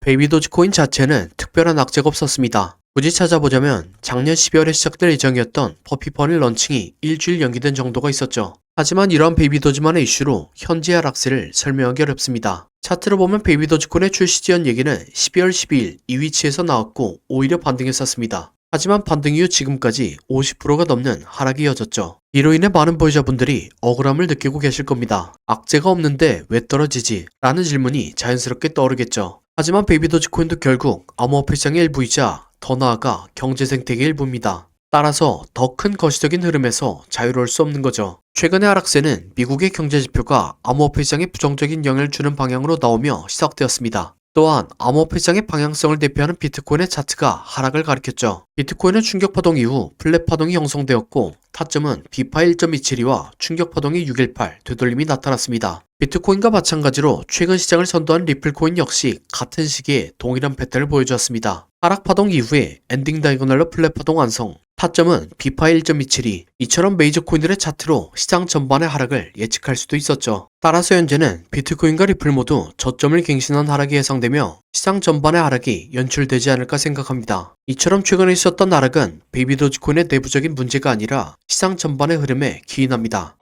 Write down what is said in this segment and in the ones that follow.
베이비 도지코인 자체는 특별한 악재가 없었습니다. 굳이 찾아보자면 작년 12월에 시작될 예정이었던 퍼피펀의 런칭이 일주일 연기된 정도가 있었죠. 하지만 이러한 베이비 도지만의 이슈로 현재 하락세를 설명하기 어렵습니다. 차트를 보면 베이비 도지코인의 출시 지연 얘기는 12월 12일 이 위치에서 나왔고 오히려 반등했었습니다. 하지만 반등 이후 지금까지 50%가 넘는 하락이 이어졌죠. 이로 인해 많은 보유자분들이 억울함을 느끼고 계실 겁니다. 악재가 없는데 왜 떨어지지? 라는 질문이 자연스럽게 떠오르겠죠. 하지만 베이비 도지코인도 결국 암호화폐 시장의 일부이자 더 나아가 경제 생태계의 일부입니다. 따라서 더 큰 거시적인 흐름에서 자유로울 수 없는 거죠. 최근의 하락세는 미국의 경제 지표가 암호화폐 시장에 부정적인 영향을 주는 방향으로 나오며 시작되었습니다. 또한 암호화폐 시장의 방향성을 대표하는 비트코인의 차트가 하락을 가리켰죠. 비트코인은 충격파동 이후 플랫파동이 형성되었고 타점은 비파 1.27와 충격파동이 618 되돌림이 나타났습니다. 비트코인과 마찬가지로 최근 시장을 선도한 리플코인 역시 같은 시기에 동일한 패턴을 보여주었습니다. 하락파동 이후에 엔딩 다이고널로 플랫파동 완성, 타점은 비파 1.27이 이처럼 메이저 코인들의 차트로 시장 전반의 하락을 예측할 수도 있었죠. 따라서 현재는 비트코인과 리플 모두 저점을 갱신한 하락이 예상되며 시장 전반의 하락이 연출되지 않을까 생각합니다. 이처럼 최근에 있었던 하락은 베이비 도지코인의 내부적인 문제가 아니라 시장 전반의 흐름에 기인합니다.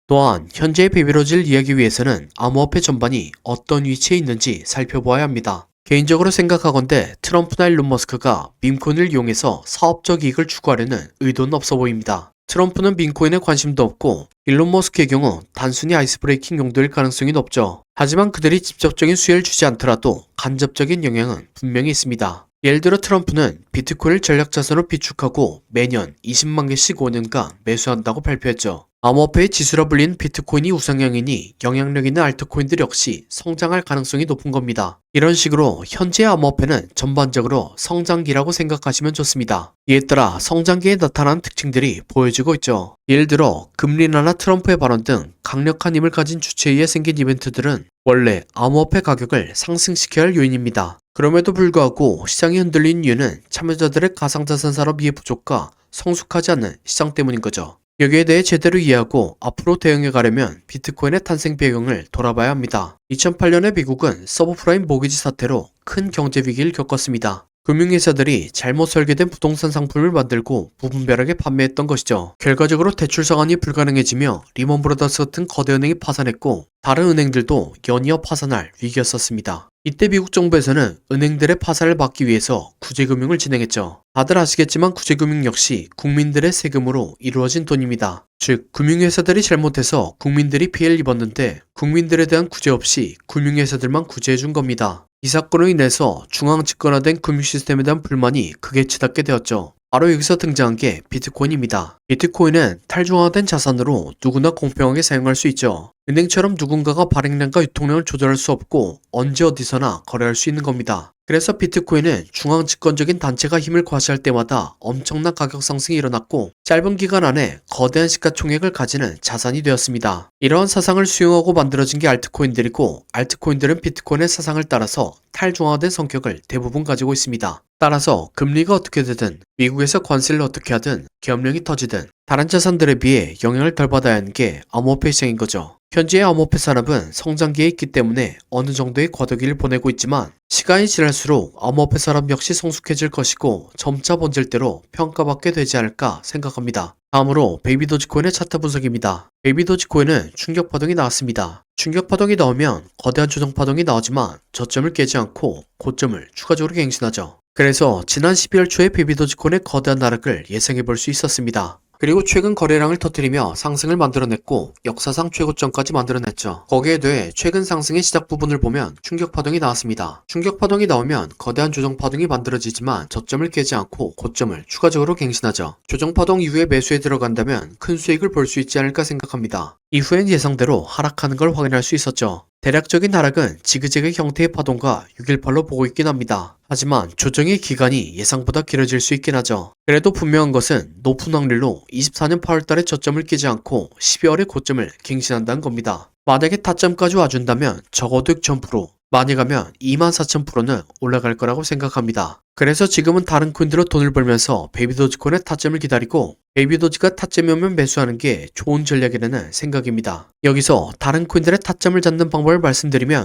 또한 현재의 베이비도지를 이해하기 위해서는 암호화폐 전반이 어떤 위치에 있는지 살펴보아야 합니다. 개인적으로 생각하건대 트럼프나 일론 머스크가 밈코인을 이용해서 사업적 이익을 추구하려는 의도는 없어 보입니다. 트럼프는 밈코인에 관심도 없고 일론 머스크의 경우 단순히 아이스 브레이킹 용도일 가능성이 높죠. 하지만 그들이 직접적인 수혜를 주지 않더라도 간접적인 영향은 분명히 있습니다. 예를 들어 트럼프는 비트코인을 전략자산으로 비축하고 매년 20만 개씩 5년간 매수한다고 발표했죠. 암호화폐의 지수라 불리는 비트코인이 우상향이니 영향력 있는 알트코인들 역시 성장할 가능성이 높은 겁니다. 이런 식으로 현재의 암호화폐는 전반적으로 성장기라고 생각하시면 좋습니다. 이에 따라 성장기에 나타나는 특징들이 보여지고 있죠. 예를 들어 금리 인하나 트럼프의 발언 등 강력한 힘을 가진 주체에 의해 생긴 이벤트들은 원래 암호화폐 가격을 상승시켜야 할 요인입니다. 그럼에도 불구하고 시장이 흔들린 이유는 참여자들의 가상자산 산업 이해 부족과 성숙하지 않는 시장 때문인 거죠. 여기에 대해 제대로 이해하고 앞으로 대응해 가려면 비트코인의 탄생 배경을 돌아봐야 합니다. 2008년에 미국은 서브프라임 모기지 사태로 큰 경제 위기를 겪었습니다. 금융회사들이 잘못 설계된 부동산 상품을 만들고 무분별하게 판매했던 것이죠. 결과적으로 대출 상환이 불가능해지며 리먼 브라더스 같은 거대 은행이 파산했고 다른 은행들도 연이어 파산할 위기였었습니다. 이때 미국 정부에서는 은행들의 파산을 막기 위해서 구제금융을 진행했죠. 다들 아시겠지만 구제금융 역시 국민들의 세금으로 이루어진 돈입니다. 즉 금융회사들이 잘못해서 국민들이 피해를 입었는데 국민들에 대한 구제 없이 금융회사들만 구제해준 겁니다. 이 사건으로 인해서 중앙 집권화된 금융 시스템에 대한 불만이 크게 치닫게 되었죠. 바로 여기서 등장한 게 비트코인입니다. 비트코인은 탈중앙화된 자산으로 누구나 공평하게 사용할 수 있죠. 은행처럼 누군가가 발행량과 유통량을 조절할 수 없고 언제 어디서나 거래할 수 있는 겁니다. 그래서 비트코인은 중앙 집권적인 단체가 힘을 과시할 때마다 엄청난 가격 상승이 일어났고 짧은 기간 안에 거대한 시가총액을 가지는 자산이 되었습니다. 이러한 사상을 수용하고 만들어진 게 알트코인들이고 알트코인들은 비트코인의 사상을 따라서 탈중앙화된 성격을 대부분 가지고 있습니다. 따라서 금리가 어떻게 되든 미국에서 관세를 어떻게 하든 계엄령이 터지든 다른 자산들에 비해 영향을 덜 받아야 하는 게 암호화폐 시장인 거죠. 현재의 암호화폐 산업은 성장기에 있기 때문에 어느 정도의 과도기를 보내고 있지만 시간이 지날수록 암호화폐 산업 역시 성숙해질 것이고 점차 본질대로 평가받게 되지 않을까 생각합니다. 다음으로 베이비 도지코인의 차트 분석입니다. 베이비 도지코인은 충격파동이 나왔습니다. 충격파동이 나오면 거대한 조정파동이 나오지만 저점을 깨지 않고 고점을 추가적으로 갱신하죠. 그래서 지난 12월 초에 베이비 도지코인의 거대한 하락을 예상해볼 수 있었습니다. 그리고 최근 거래량을 터뜨리며 상승을 만들어냈고 역사상 최고점까지 만들어냈죠. 거기에 대해 최근 상승의 시작 부분을 보면 충격파동이 나왔습니다. 충격파동이 나오면 거대한 조정파동이 만들어지지만 저점을 깨지 않고 고점을 추가적으로 갱신하죠. 조정파동 이후에 매수에 들어간다면 큰 수익을 볼 수 있지 않을까 생각합니다. 이후엔 예상대로 하락하는 걸 확인할 수 있었죠. 대략적인 하락은 지그재그 형태의 파동과 618로 보고 있긴 합니다. 하지만 조정의 기간이 예상보다 길어질 수 있긴 하죠. 그래도 분명한 것은 높은 확률로 24년 8월달에 저점을 깨지 않고 12월에 고점을 갱신한다는 겁니다. 만약에 타점까지 와준다면 적어도 6,000%, 많이 가면 24,000%는 올라갈 거라고 생각합니다. 그래서 지금은 다른 코인들로 돈을 벌면서 베이비도지코인의 타점을 기다리고 베이비도지가 타점이 오면 매수하는 게 좋은 전략이라는 생각입니다. 여기서 다른 코인들의 타점을 잡는 방법을 말씀드리면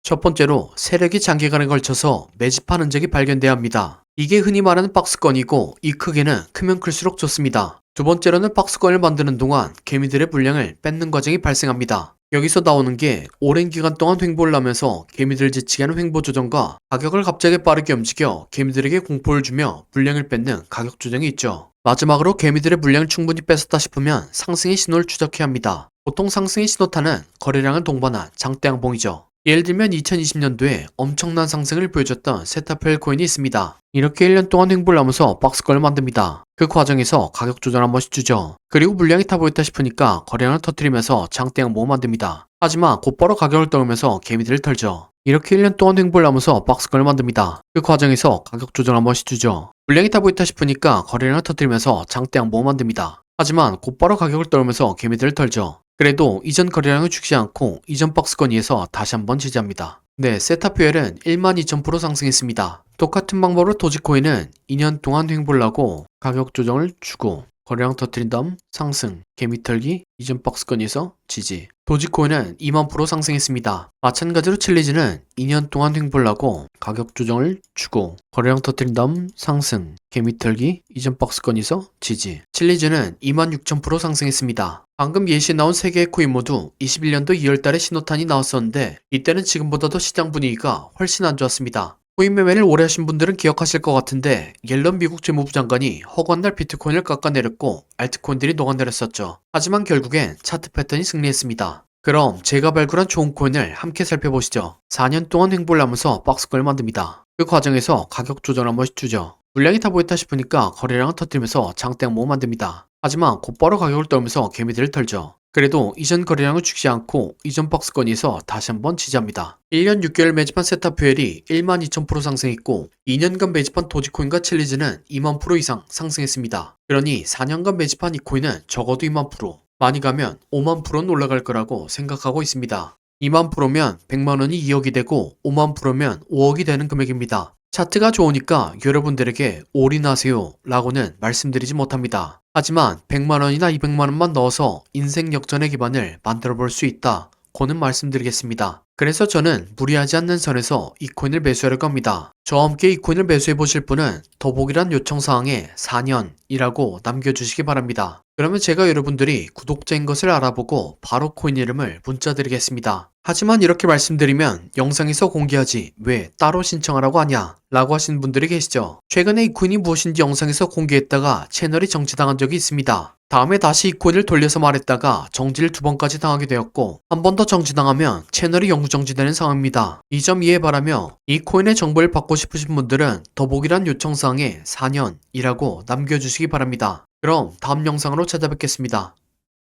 첫 번째로 세력이 장기간에 걸쳐서 매집한 흔적이 발견돼야 합니다. 이게 흔히 말하는 박스권이고 이 크기는 크면 클수록 좋습니다. 두 번째로는 박스권을 만드는 동안 개미들의 물량을 뺏는 과정이 발생합니다. 여기서 나오는 게 오랜 기간 동안 횡보를 하면서 개미들을 지치게 하는 횡보 조정과 가격을 갑자기 빠르게 움직여 개미들에게 공포를 주며 물량을 뺏는 가격 조정이 있죠. 마지막으로 개미들의 물량을 충분히 뺏었다 싶으면 상승의 신호를 추적해야 합니다. 보통 상승의 신호탄은 거래량을 동반한 장대 양봉이죠. 예를 들면 2020년도에 엄청난 상승을 보여줬던 세타펠 코인이 있습니다. 이렇게 1년 동안 횡보를 하면서 박스권을 만듭니다. 그 과정에서 가격 조절 한 번씩 주죠. 그리고 물량이 타 보였다 싶으니까 거래량을 터뜨리면서 장대 양봉을 만듭니다. 하지만 곧바로 가격을 떨면서 개미들을 털죠. 이렇게 1년 동안 횡보를 하면서 박스권을 만듭니다. 그 과정에서 가격 조절 한 번씩 주죠. 물량이 타 보였다 싶으니까 거래량을 터뜨리면서 장대 양봉을 만듭니다. 하지만 곧바로 가격을 떨면서 개미들을 털죠. 그래도 이전 거래량을 죽지 않고 이전 박스권 위에서 다시 한번 지지합니다. 네, 세타퓨엘은 12,000% 상승했습니다. 똑같은 방법으로 도지코인은 2년 동안 횡보를 하고 가격 조정을 주고 거래량 터뜨린 다음 상승, 개미 털기, 이전 박스권에서 지지. 도지코인은 2만% 상승했습니다. 마찬가지로 칠리즈는 2년 동안 횡보를 하고 가격 조정을 주고 거래량 터뜨린 다음 상승, 개미 털기, 이전 박스권에서 지지. 칠리즈는 26,000% 상승했습니다. 방금 예시에 나온 3개의 코인 모두 21년도 2월달에 신호탄이 나왔었는데 이때는 지금보다도 시장 분위기가 훨씬 안 좋았습니다. 코인 매매를 오래 하신 분들은 기억하실 것 같은데 옐런 미국 재무부 장관이 허구한 날 비트코인을 깎아내렸고 알트코인들이 녹아내렸었죠. 하지만 결국엔 차트 패턴이 승리했습니다. 그럼 제가 발굴한 좋은 코인을 함께 살펴보시죠. 4년 동안 횡보를 하면서 박스권을 만듭니다. 그 과정에서 가격 조절 한 번씩 주죠. 물량이 타 보였다 싶으니까 거래량을 터뜨리면서 장대 양봉을 만듭니다. 하지만 곧바로 가격을 떨면서 개미들을 털죠. 그래도 이전 거래량을 죽지 않고 이전 박스권에서 다시 한번 지지합니다. 1년 6개월 매집한 세타퓨엘이 12,000% 상승했고 2년간 매집한 도지코인과 칠리즈는 2만% 이상 상승했습니다. 그러니 4년간 매집한 이 코인은 적어도 2만%, 많이 가면 5만%는 올라갈 거라고 생각하고 있습니다. 2만%면 100만원이 2억이 되고 5만%면 5억이 되는 금액입니다. 차트가 좋으니까 여러분들에게 올인하세요 라고는 말씀드리지 못합니다. 하지만 100만원이나 200만원만 넣어서 인생 역전의 기반을 만들어 볼 수 있다 고는 말씀드리겠습니다. 그래서 저는 무리하지 않는 선에서 이 코인을 매수하려고 합니다. 저와 함께 이 코인을 매수해 보실 분은 더보기란 요청사항에 4년이라고 남겨주시기 바랍니다. 그러면 제가 여러분들이 구독자인 것을 알아보고 바로 코인 이름을 문자 드리겠습니다. 하지만 이렇게 말씀드리면 영상에서 공개하지 왜 따로 신청하라고 하냐 라고 하시는 분들이 계시죠. 최근에 이 코인이 무엇인지 영상에서 공개했다가 채널이 정지당한 적이 있습니다. 다음에 다시 이 코인을 돌려서 말했다가 정지를 2번까지 당하게 되었고 한 번 더 정지당하면 채널이 영구 정지되는 상황입니다. 이 점 이해 바라며 이 코인의 정보를 받고 싶으신 분들은 더보기란 요청사항에 4년이라고 남겨주시기 바랍니다. 그럼 다음 영상으로 찾아뵙겠습니다.